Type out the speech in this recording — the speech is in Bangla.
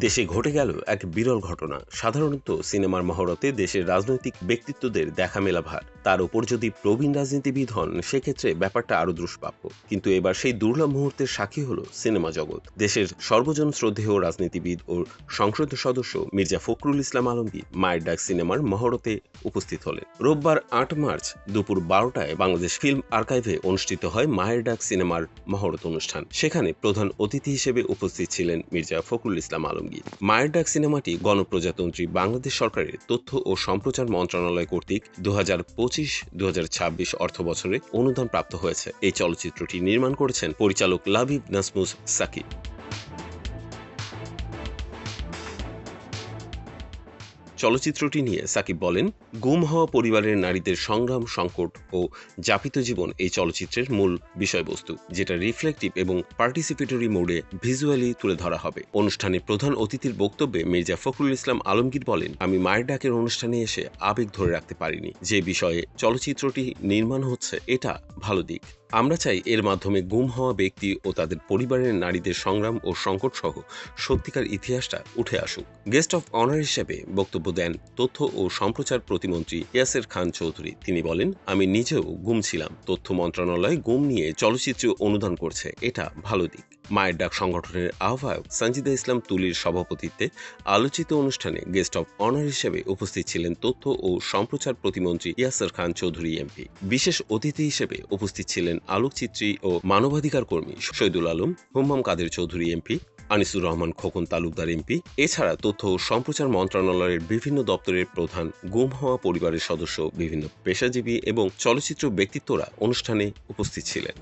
দেশে ঘটে গেল এক বিরল ঘটনা। সাধারণত সিনেমার মহরতে দেশের রাজনৈতিক ব্যক্তিত্বদের দেখা মেলা ভার, তার উপর যদি প্রবীণ রাজনীতিবিদ হন সেক্ষেত্রে ব্যাপারটা আরো দুষ্প্রাপ্য। কিন্তু এবার সেই দুর্লভ মুহূর্তের সাক্ষী হলো সিনেমা জগৎ। দেশের সর্বজন শ্রদ্ধেয় রাজনীতিবিদ ও সংসদ সদস্য মির্জা ফখরুল ইসলাম আলমগীর মায়ের ডাক সিনেমার মহরতে উপস্থিত হলেন। রোববার ৮ মার্চ দুপুর ১২টায় বাংলাদেশ ফিল্ম আর্কাইভে অনুষ্ঠিত হয় মায়ের ডাক সিনেমার মহরত অনুষ্ঠান। সেখানে প্রধান অতিথি হিসেবে উপস্থিত ছিলেন মির্জা ফখরুল ইসলাম আলমগীর। মায়ের ডাক সিনেমাটি গণপ্রজাতন্ত্রী বাংলাদেশ সরকারের তথ্য ও সম্প্রচার মন্ত্রণালয় কর্তৃক ২০২৫-২০২৬ অর্থ বছরে অনুদান প্রাপ্ত হয়েছে। এই চলচ্চিত্রটি নির্মাণ করেছেন পরিচালক লাবিব নাসমুস সাকিব। চলচ্চিত্রটি নিয়ে সাকিব বলেন, গুম হওয়া পরিবারের নারীদের সংগ্রাম, সংকট ও যাপিত জীবন এই চলচ্চিত্রের মূল বিষয়বস্তু, যেটা রিফ্লেকটিভ এবং পার্টিসিপেটরি মোডে ভিজুয়ালি তুলে ধরা হবে। অনুষ্ঠানে প্রধান অতিথির বক্তব্যে মির্জা ফখরুল ইসলাম আলমগীর বলেন, আমি মায়ের ডাকের অনুষ্ঠানে এসে আবেগ ধরে রাখতে পারিনি। যে বিষয়ে চলচ্চিত্রটি নির্মাণ হচ্ছে এটা ভালো দিক। আমরা চাই এর মাধ্যমে গুম হওয়া ব্যক্তি ও তাদের পরিবারের নারীদের সংগ্রাম ও সংকট সহ সত্যিকার ইতিহাসটা উঠে আসুক। গেস্ট অফ অনার হিসেবে বক্তব্য দেন তথ্য ও সম্প্রচার প্রতিমন্ত্রী ইয়াসের খান চৌধুরী। তিনি বলেন, আমি নিজেও গুম ছিলাম। তথ্য মন্ত্রণালয় গুম নিয়ে চলচ্চিত্র অনুদান করছে, এটা ভালো দিক। মায়ের ডাক সংগঠনের আহ্বায়ক সঞ্জিদা ইসলাম তুলির সভাপতিত্বে আলোচিত অনুষ্ঠানে গেস্ট অফ অনার হিসেবে উপস্থিত ছিলেন তথ্য ও সম্প্রচার প্রতিমন্ত্রী ইয়াসের খান চৌধুরী এমপি। বিশেষ অতিথি হিসেবে উপস্থিত ছিলেন আলোকচিত্রী ও মানবাধিকার কর্মী শহীদুল আলম, হুম্মাম কাদের চৌধুরী এমপি, আনিসুর রহমান খোকন তালুকদার এমপি। এছাড়া তথ্য ও সম্প্রচার মন্ত্রণালয়ের বিভিন্ন দপ্তরের প্রধান, গুম হওয়া পরিবারের সদস্য, বিভিন্ন পেশাজীবী এবং চলচ্চিত্র ব্যক্তিত্বরা অনুষ্ঠানে উপস্থিত ছিলেন।